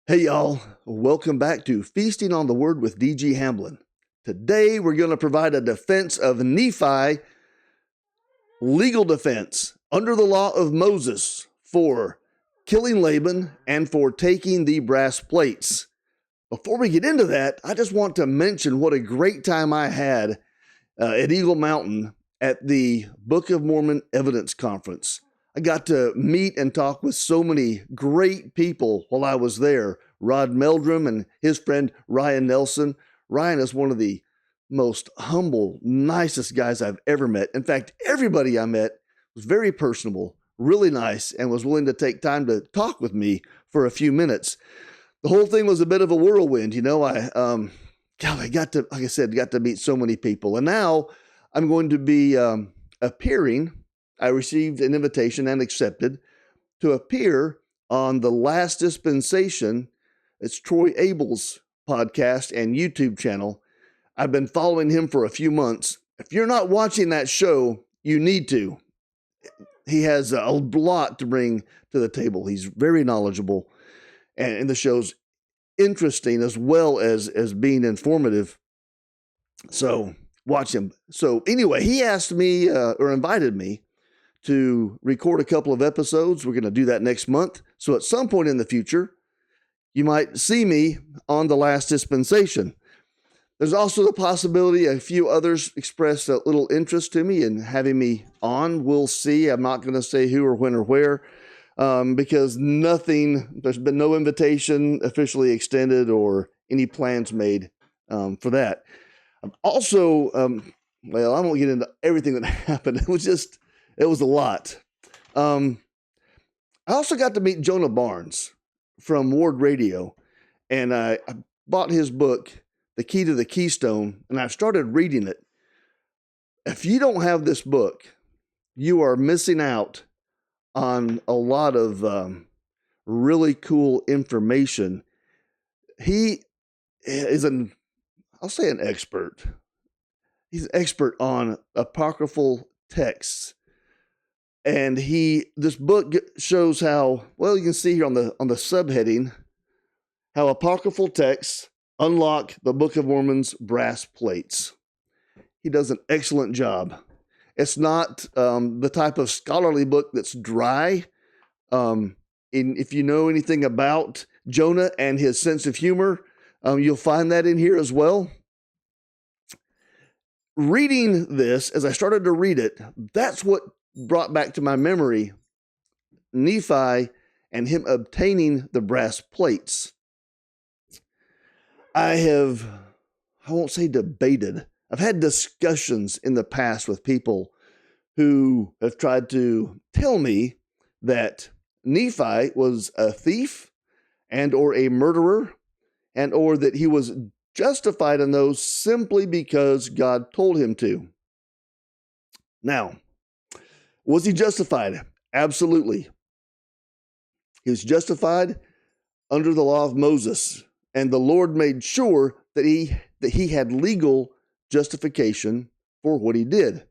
Hey y'all, welcome back to Feasting on the Word with D.G. Hamblin. Today we're going to provide a defense of Nephi, legal defense under the law of Moses for killing Laban and for taking the brass plates. Before we get into that, I just want to mention what a great time I had at Eagle Mountain at the Book of Mormon Evidence Conference. I got to meet and talk with so many great people while I was there. Rod Meldrum and his friend Ryan Nelson. Ryan is one of the most humble, nicest guys I've ever met. In fact, everybody I met was very personable, really nice, and was willing to take time to talk with me for a few minutes. The whole thing was a bit of a whirlwind, I got to meet so many people. And now I'm going to be appearing. I received an invitation and accepted to appear on The Last Dispensation. It's Troy Abel's podcast and YouTube channel. I've been following him for a few months. If you're not watching that show, you need to. He has a lot to bring to the table. He's very knowledgeable, and the show's interesting as well as being informative. So watch him. So anyway, he asked me or invited me to record a couple of episodes. We're going to do that next month. So at some point in the future, you might see me on The Last Dispensation. There's also the possibility a few others expressed a little interest to me in having me on. We'll see. I'm not going to say who or when or where because there's been no invitation officially extended or any plans made for that. I'm also, I won't get into everything that happened. It was a lot. I also got to meet Jonah Barnes from Ward Radio, and I bought his book, The Key to the Keystone, and I've started reading it. If you don't have this book, you are missing out on a lot of really cool information. He is I'll say an expert. He's an expert on apocryphal texts. And this book shows how, well, you can see here on the subheading, how apocryphal texts unlock the Book of Mormon's brass plates. He does an excellent job. It's not the type of scholarly book that's dry. If you know anything about Jonah and his sense of humor, you'll find that in here as well. Reading this, as I started to read it, that's what brought back to my memory Nephi and him obtaining the brass plates. I won't say debated. I've had discussions in the past with people who have tried to tell me that Nephi was a thief and or a murderer and or that he was justified in those simply because God told him to. Now, was he justified? Absolutely. He was justified under the law of Moses, and the Lord made sure that he had legal justification for what he did.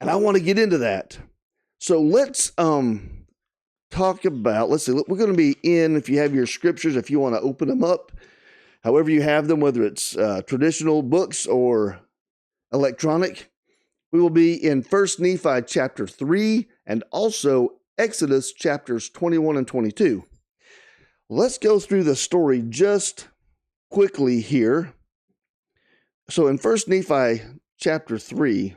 And I want to get into that. So let's talk about, we're going to be if you have your scriptures, if you want to open them up, however you have them, whether it's traditional books or electronic. We will be in 1 Nephi chapter 3 and also Exodus chapters 21 and 22. Let's go through the story just quickly here. So in 1 Nephi chapter 3,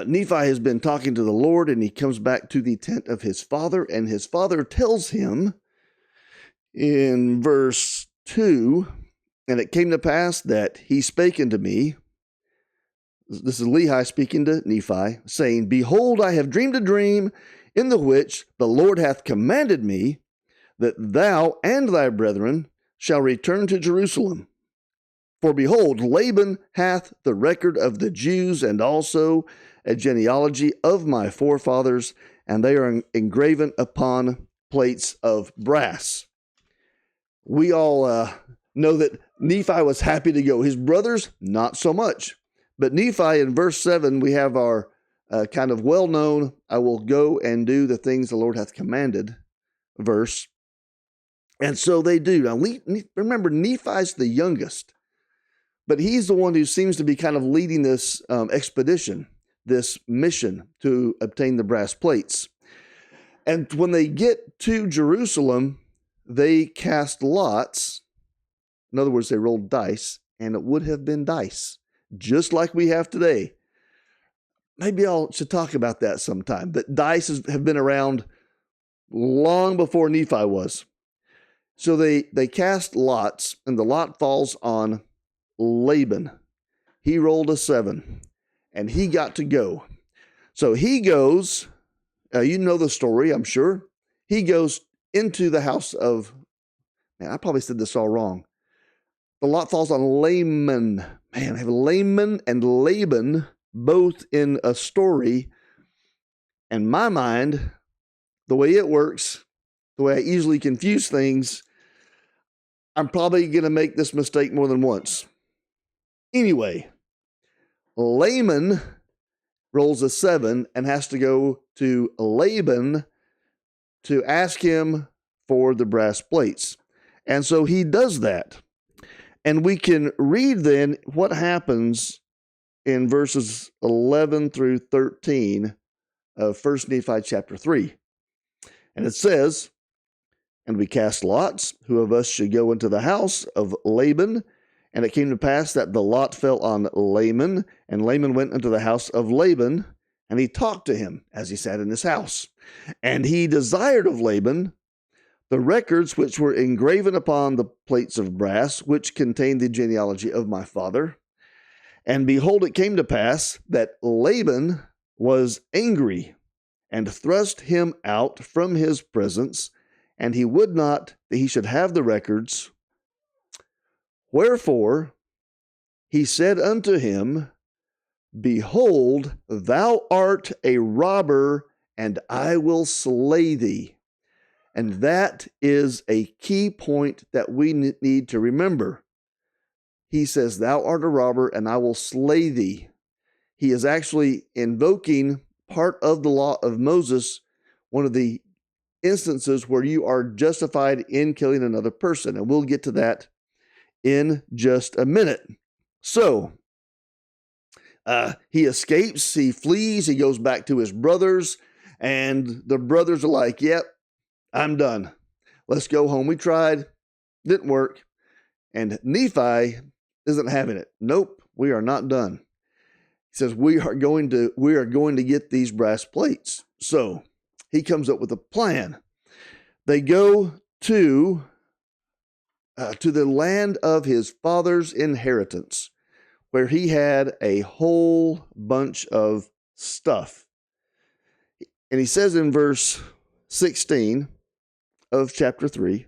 Nephi has been talking to the Lord, and he comes back to the tent of his father, and his father tells him in verse 2, and it came to pass that he spake unto me, this is Lehi speaking to Nephi, saying, Behold, I have dreamed a dream, in the which the Lord hath commanded me that thou and thy brethren shall return to Jerusalem. For behold, Laban hath the record of the Jews, and also a genealogy of my forefathers, and they are engraven upon plates of brass. We all know that Nephi was happy to go. His brothers, not so much. But Nephi, in verse 7, we have our kind of well-known, I will go and do the things the Lord hath commanded verse. And so they do. Now, remember, Nephi's the youngest, but he's the one who seems to be kind of leading this expedition, this mission to obtain the brass plates. And when they get to Jerusalem, they cast lots. In other words, they rolled dice, and it would have been dice, just like we have today. Maybe I should talk about that sometime, but dice have been around long before Nephi was. So they cast lots, and the lot falls on Laban. He rolled a 7, and he got to go. So he goes, you know the story, I'm sure. He goes into the house of, man, I probably said this all wrong. The lot falls on Laman. Man, I have Laman and Laban both in a story. In my mind, the way it works, the way I easily confuse things, I'm probably going to make this mistake more than once. Anyway, Laman rolls a 7 and has to go to Laban to ask him for the brass plates. And so he does that. And we can read then what happens in verses 11 through 13 of 1 Nephi chapter 3. And it says, "And we cast lots, who of us should go into the house of Laban. And it came to pass that the lot fell on Laman, and Laman went into the house of Laban, and he talked to him as he sat in his house. And he desired of Laban the records which were engraven upon the plates of brass, which contained the genealogy of my father. And behold, it came to pass that Laban was angry, and thrust him out from his presence, and he would not that he should have the records. Wherefore he said unto him, Behold, thou art a robber, and I will slay thee." And that is a key point that we need to remember. He says, "Thou art a robber, and I will slay thee." He is actually invoking part of the law of Moses, one of the instances where you are justified in killing another person. And we'll get to that in just a minute. So, he escapes, he flees, he goes back to his brothers, and the brothers are like, "Yep, I'm done. Let's go home. We tried, didn't work." And Nephi isn't having it. "Nope, we are not done." He says, we are going to get these brass plates. So he comes up with a plan. They go to the land of his father's inheritance, where he had a whole bunch of stuff. And he says in verse 16 of chapter 3,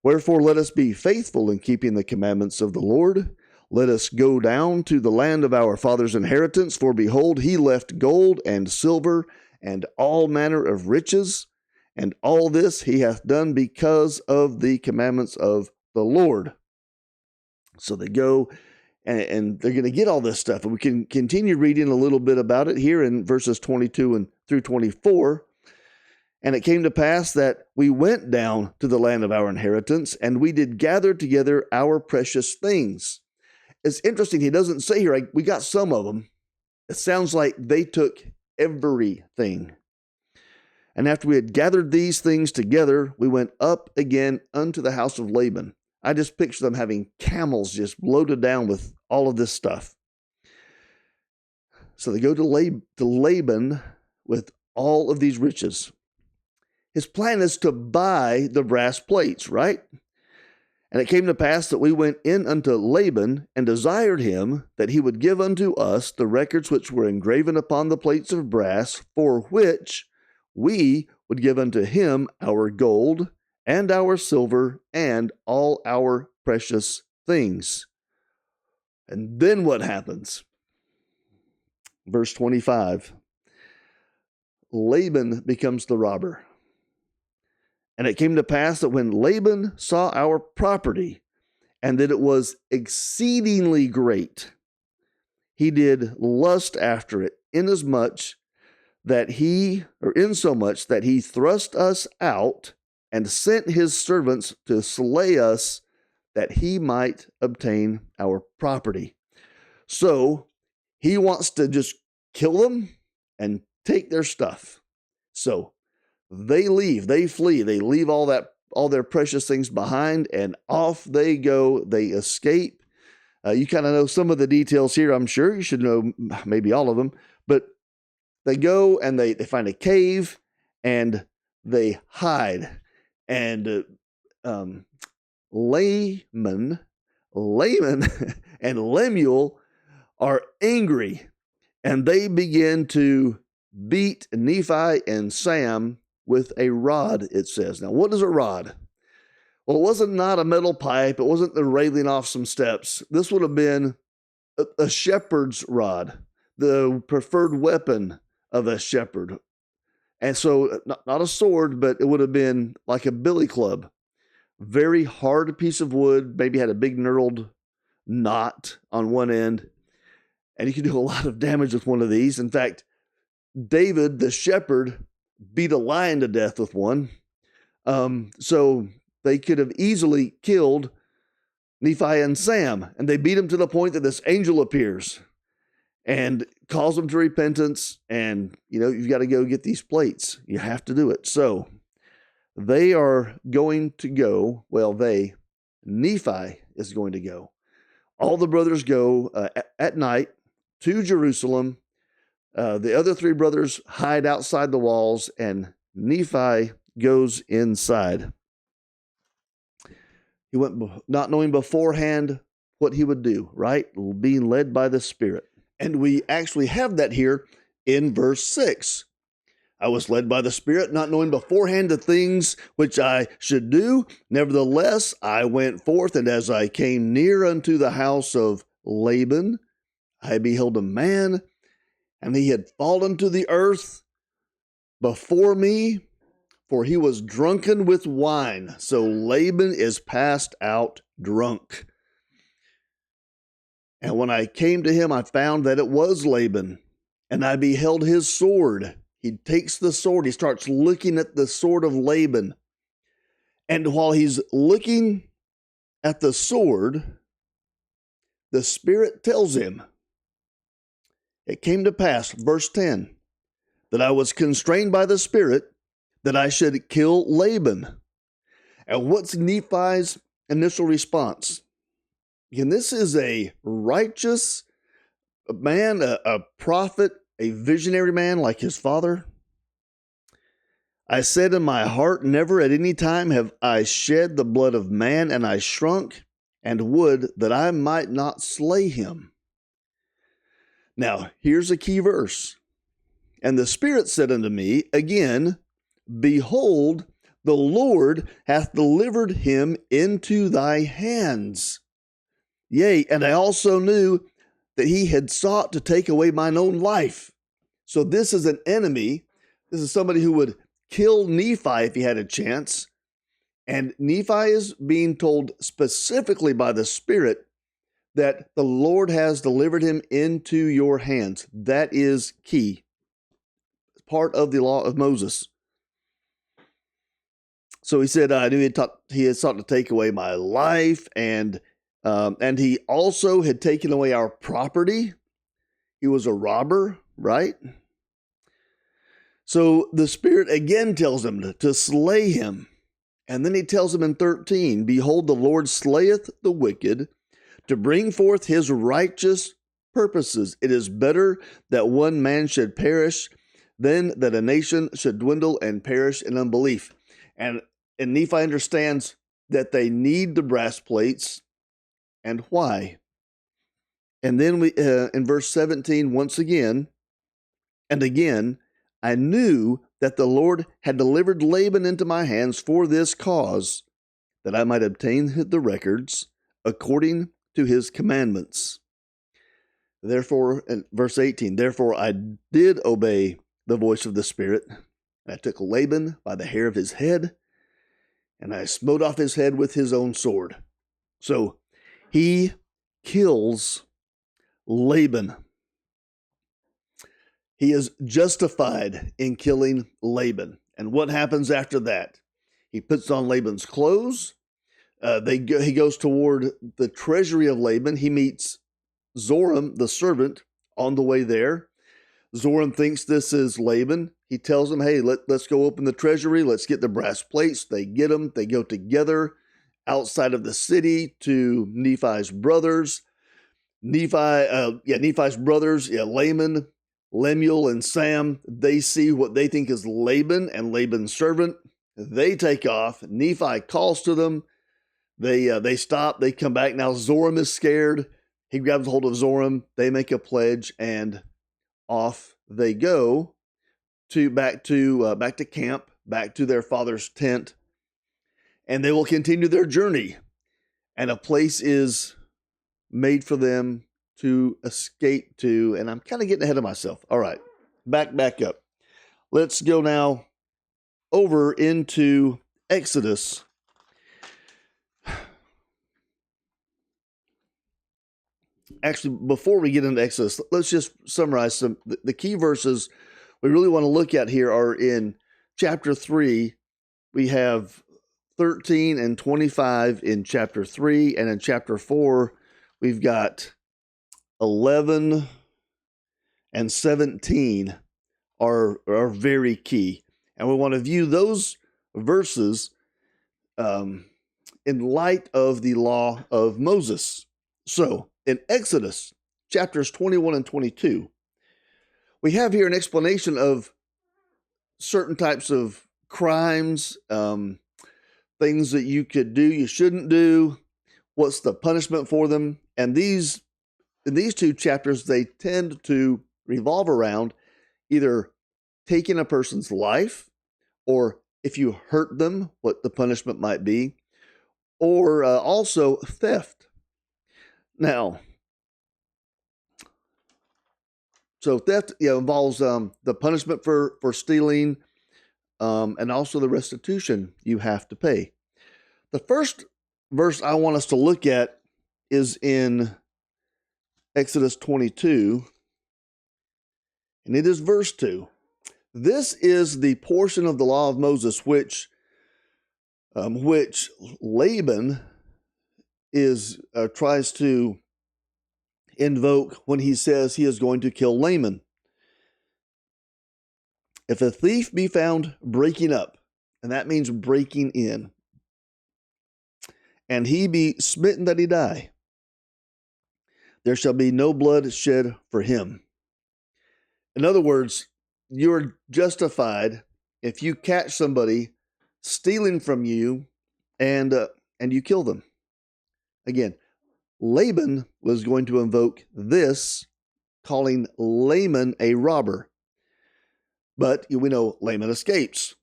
"Wherefore let us be faithful in keeping the commandments of the Lord. Let us go down to the land of our father's inheritance, for behold, he left gold and silver and all manner of riches, and all this he hath done because of the commandments of the Lord." So they go and they're going to get all this stuff. And we can continue reading a little bit about it here in verses 22 and through 24. "And it came to pass that we went down to the land of our inheritance, and we did gather together our precious things." It's interesting, he doesn't say here, we got some of them. It sounds like they took everything. "And after we had gathered these things together, we went up again unto the house of Laban." I just picture them having camels just loaded down with all of this stuff. So they go to Laban with all of these riches. His plan is to buy the brass plates, right? "And it came to pass that we went in unto Laban, and desired him that he would give unto us the records which were engraven upon the plates of brass, for which we would give unto him our gold, and our silver, and all our precious things." And then what happens? Verse 25. Laban becomes the robber. "And it came to pass that when Laban saw our property, and that it was exceedingly great, he did lust after it, inasmuch that he, or insomuch that he thrust us out and sent his servants to slay us, that he might obtain our property. So he wants to just kill them and take their stuff. So they leave, they flee, they leave all their precious things behind, and off they go. They escape. You kind of know some of the details here. I'm sure you should know maybe all of them, but they go and they find a cave and they hide. And Laman and Lemuel are angry, and they begin to beat Nephi and Sam with a rod, it says. Now, what is a rod? Well, it wasn't not a metal pipe. It wasn't the railing off some steps. This would have been a shepherd's rod, the preferred weapon of a shepherd. And so not a sword, but it would have been like a billy club. Very hard piece of wood, maybe had a big knurled knot on one end. And you could do a lot of damage with one of these. In fact, David, the shepherd, beat a lion to death with one. So they could have easily killed Nephi and Sam. And they beat them to the point that this angel appears and calls them to repentance. And, you've got to go get these plates. You have to do it. So they are going to go. Nephi is going to go. All the brothers go at night to Jerusalem. The other three brothers hide outside the walls, and Nephi goes inside. He went not knowing beforehand what he would do, right? Being led by the Spirit. And we actually have that here in verse 6. I was led by the Spirit, not knowing beforehand the things which I should do. Nevertheless, I went forth, and as I came near unto the house of Laban, I beheld a man, and he had fallen to the earth before me, for he was drunken with wine. So Laban is passed out drunk. And when I came to him, I found that it was Laban, and I beheld his sword. He takes the sword. He starts looking at the sword of Laban. And while he's looking at the sword, the Spirit tells him, it came to pass, verse 10, that I was constrained by the Spirit that I should kill Laban. And what's Nephi's initial response? Again, this is a righteous man, a prophet, a visionary man like his father. I said in my heart, never at any time have I shed the blood of man, and I shrunk and would that I might not slay him. Now, here's a key verse. And the Spirit said unto me again, behold, the Lord hath delivered him into thy hands. Yea, and I also knew that he had sought to take away mine own life. So this is an enemy. This is somebody who would kill Nephi if he had a chance. And Nephi is being told specifically by the Spirit that the Lord has delivered him into your hands. That is key. Part of the law of Moses. So he said, I knew he had sought to take away my life, and he also had taken away our property. He was a robber, right? So the Spirit again tells him to slay him. And then he tells him in 13, behold, the Lord slayeth the wicked to bring forth his righteous purposes. It is better that one man should perish than that a nation should dwindle and perish in unbelief. And Nephi understands that they need the brass plates and why. And then we in verse 17, once again, and again, I knew that the Lord had delivered Laban into my hands for this cause, that I might obtain the records according to his commandments. Therefore, in verse 18, therefore I did obey the voice of the Spirit. And I took Laban by the hair of his head, and I smote off his head with his own sword. So he kills Laban. he is justified in killing Laban. And what happens after that? He puts on Laban's clothes. He goes toward the treasury of Laban. He meets Zoram, the servant, on the way there. Zoram thinks this is Laban. He tells him, hey, let's go open the treasury. Let's get the brass plates. They get them. They go together outside of the city to Nephi's brothers. Nephi's brothers, Laman, Lemuel, and Sam, they see what they think is Laban and Laban's servant. They take off. Nephi calls to them. They stop. They come back. Now Zoram is scared. He grabs hold of Zoram. They make a pledge, and off they go back to camp, back to their father's tent, and they will continue their journey. And a place is made for them to escape to. And I'm kind of getting ahead of myself. All right, back up. Let's go now over into Exodus. Actually, before we get into Exodus, let's just summarize the key verses we really want to look at here are in chapter 3. We have 13 and 25 in chapter 3, and in chapter 4, we've got 11 and 17 are very key. And we want to view those verses in light of the law of Moses. So, in Exodus, chapters 21 and 22, we have here an explanation of certain types of crimes, things that you could do, you shouldn't do, what's the punishment for them. And in these two chapters, they tend to revolve around either taking a person's life, or if you hurt them, what the punishment might be, or also theft. Now, so theft involves the punishment for stealing, and also the restitution you have to pay. The first verse I want us to look at is in Exodus 22, and it is verse 2. This is the portion of the law of Moses which Laban tries to invoke when he says he is going to kill Laman. If a thief be found breaking up, and that means breaking in, and he be smitten that he die, there shall be no blood shed for him. In other words, you're justified if you catch somebody stealing from you and you kill them. Again, Laban was going to invoke this, calling Laman a robber. But we know Laman escapes.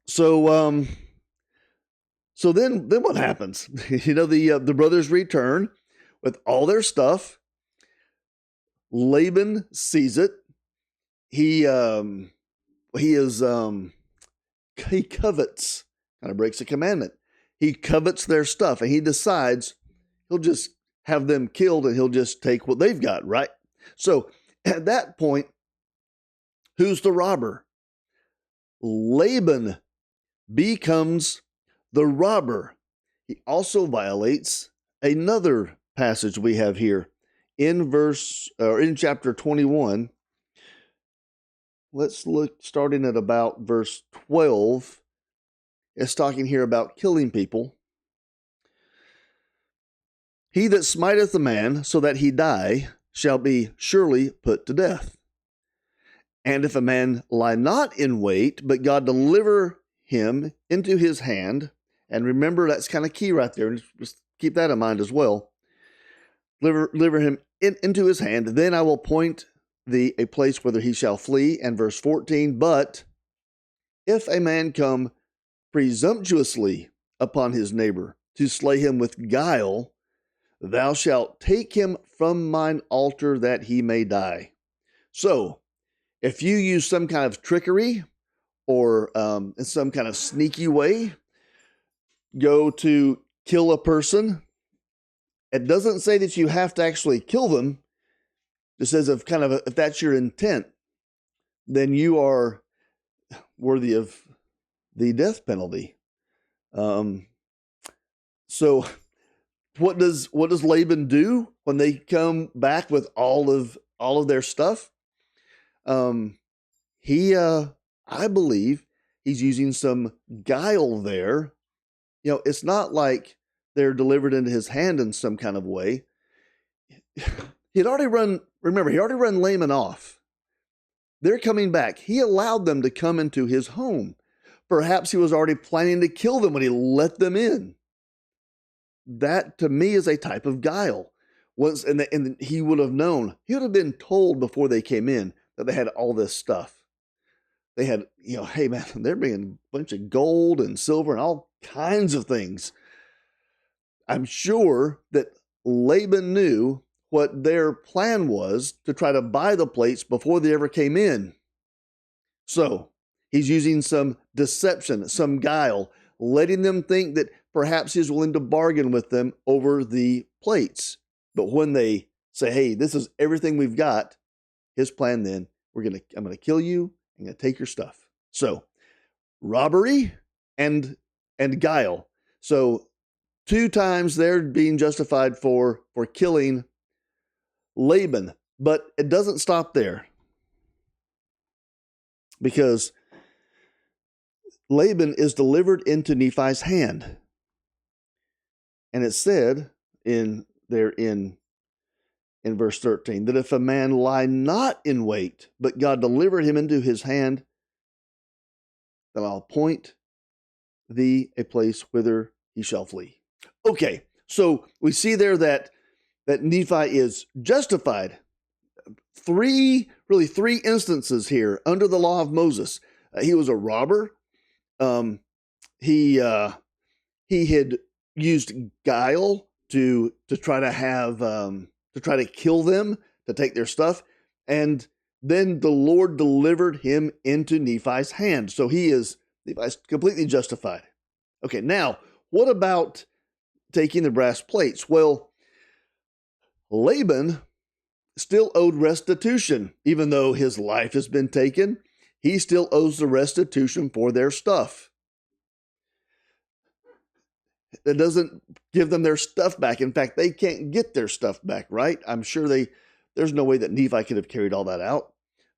So then what happens? The brothers return with all their stuff. Laban sees it. He covets, kind of breaks a commandment. He covets their stuff, and he decides he'll just have them killed and he'll just take what they've got, right? So at that point, who's the robber? Laban becomes the robber. He also violates another passage we have here in chapter 21. Let's look starting at about verse 12. It's talking here about killing people. He that smiteth a man so that he die shall be surely put to death. And if a man lie not in wait, but God deliver him into his hand, and remember that's kind of key right there, just keep that in mind as well. Deliver him into his hand, then I will appoint thee a place whither he shall flee. And verse 14, but if a man come presumptuously upon his neighbor to slay him with guile, thou shalt take him from mine altar that he may die. So, if you use some kind of trickery or in some kind of sneaky way, go to kill a person, it doesn't say that you have to actually kill them. It says if that's your intent. then you are worthy of the death penalty. So what does Laban do when they come back with all of their stuff? I believe he's using some guile there. You know, it's not like they're delivered into his hand in some kind of way. He had already run Laman off. They're coming back. He allowed them to come into his home. Perhaps he was already planning to kill them when he let them in. That, to me, is a type of guile. And he would have known. He would have been told before they came in that they had all this stuff. They had, hey, man, they're bringing a bunch of gold and silver and all kinds of things. I'm sure that Laban knew what their plan was to try to buy the plates before they ever came in. So he's using some deception, some guile, letting them think that perhaps he's willing to bargain with them over the plates. But when they say, hey, this is everything we've got, his plan then, I'm going to kill you. I'm going to take your stuff. So robbery and guile. So 2 times they're being justified for killing Laban. But it doesn't stop there, because Laban is delivered into Nephi's hand. And it said in verse 13, that if a man lie not in wait, but God delivered him into his hand, then I'll appoint thee a place whither he shall flee. Okay, so we see there that Nephi is justified. 3 instances here under the law of Moses. He was a robber. He had used guile to try to kill them, to take their stuff, and then the Lord delivered him into Nephi's hand. So Nephi's completely justified. Okay, now what about taking the brass plates? Well, Laban still owed restitution. Even though his life has been taken, he still owes the restitution for their stuff. It doesn't give them their stuff back. In fact, they can't get their stuff back, right? I'm sure there's no way that Nephi could have carried all that out.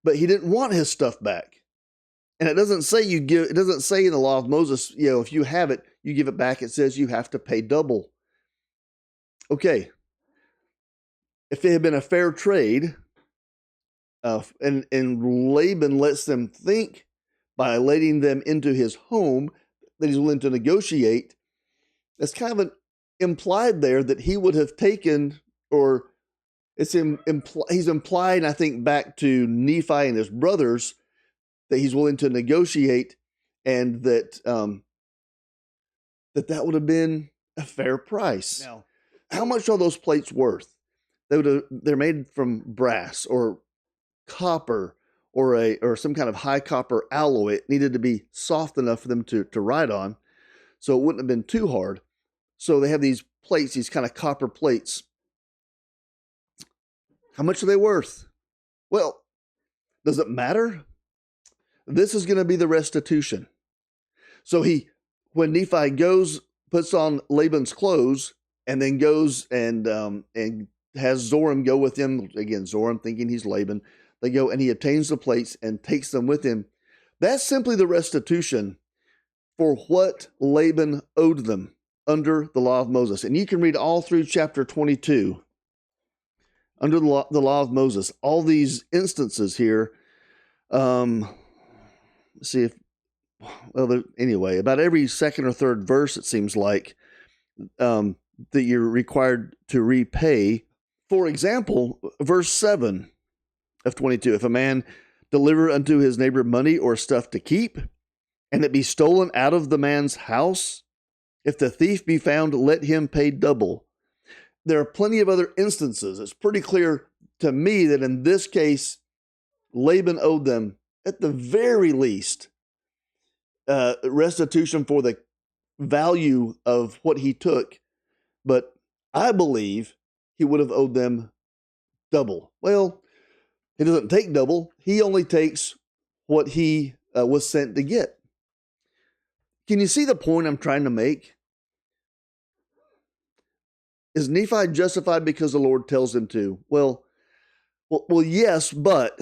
But he didn't want his stuff back. And it doesn't say it doesn't say in the law of Moses, if you have it, you give it back. It says you have to pay double. Okay. If it had been a fair trade, and Laban lets them think by letting them into his home that he's willing to negotiate, that's kind of implied there that he would have taken, or he's implying, I think, back to Nephi and his brothers, that he's willing to negotiate, and that that would have been a fair price. Now, how much are those plates worth? They're made from brass or copper or some kind of high copper alloy. It needed to be soft enough for them to write on, so it wouldn't have been too hard. So they have these plates, these kind of copper plates. How much are they worth? Well, does it matter? This is going to be the restitution. So when Nephi puts on Laban's clothes, and then goes and has Zoram go with him. Again, Zoram thinking he's Laban. They go and he obtains the plates and takes them with him. That's simply the restitution for what Laban owed them under the law of Moses. And you can read all through chapter 22 under the law of Moses, all these instances here. See if, anyway, about every second or third verse, it seems like, that you're required to repay. For example, verse 7 of 22, if a man deliver unto his neighbor money or stuff to keep, and it be stolen out of the man's house, if the thief be found, let him pay double. There are plenty of other instances. It's pretty clear to me that in this case, Laban owed them, at the very least, restitution for the value of what he took. But I believe he would have owed them double. Well, he doesn't take double. He only takes what he was sent to get. Can you see the point I'm trying to make? Is Nephi justified because the Lord tells him to? Well, yes, but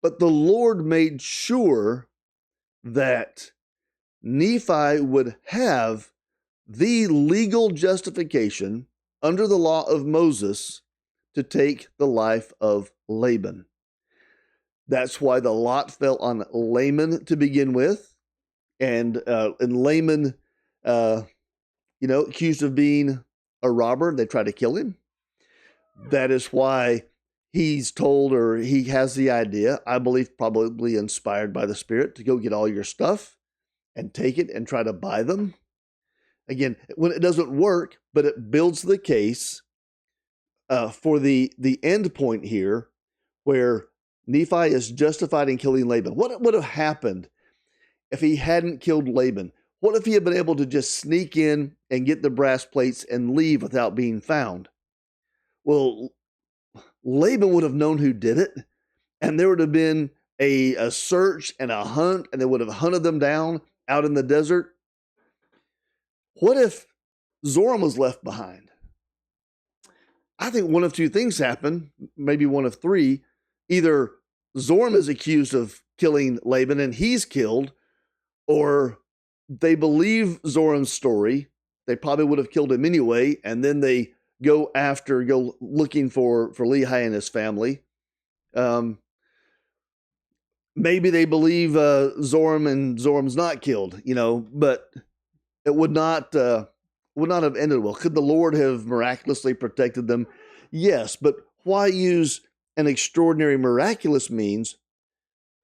the Lord made sure that Nephi would have the legal justification under the law of Moses to take the life of Laban. That's why the lot fell on Laman to begin with, and Laman, accused of being a robber, they try to kill him. That is why he's told, or he has the idea, I believe probably inspired by the Spirit, to go get all your stuff and take it and try to buy them. Again, when it doesn't work, but it builds the case for the end point here, where Nephi is justified in killing Laban. What would have happened if he hadn't killed Laban? What if he had been able to just sneak in and get the brass plates and leave without being found? Well, Laban would have known who did it, and there would have been a search and a hunt, and they would have hunted them down out in the desert. What if Zoram was left behind? I think one of two things happen, maybe one of three. Either Zoram is accused of killing Laban and he's killed, or they believe Zoram's story. They probably would have killed him anyway, and then they go looking for Lehi and his family. Maybe they believe Zoram and Zoram's not killed, but it would not have ended well. Could the Lord have miraculously protected them? Yes, but why use an extraordinary miraculous means?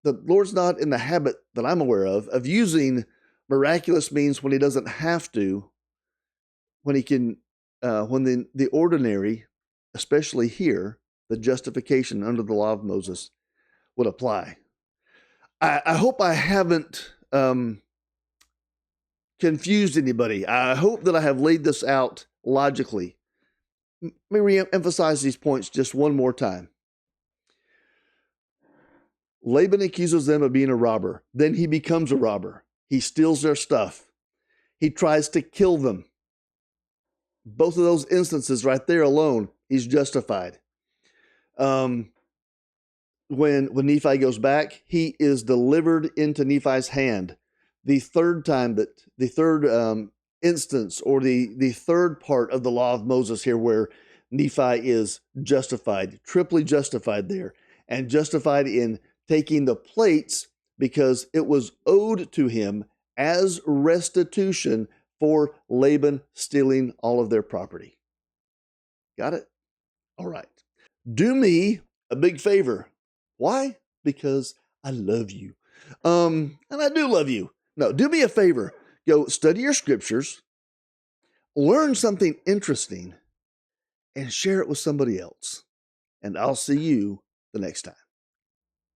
The Lord's not in the habit that I'm aware of using miraculous means when he doesn't have to, when he can, when the ordinary, especially here, the justification under the law of Moses would apply. I hope I haven't confused anybody. I hope that I have laid this out logically. Let me re-emphasize these points just one more time. Laban accuses them of being a robber. Then he becomes a robber. He steals their stuff. He tries to kill them. Both of those instances right there alone, he's justified. When Nephi goes back, he is delivered into Nephi's hand. The third instance, or the third part of the law of Moses here, where Nephi is justified, triply justified there, and justified in taking the plates because it was owed to him as restitution for Laban stealing all of their property. Got it? All right. Do me a big favor. Why? Because I love you. And I do love you. No, do me a favor. Go study your scriptures, learn something interesting, and share it with somebody else. And I'll see you the next time.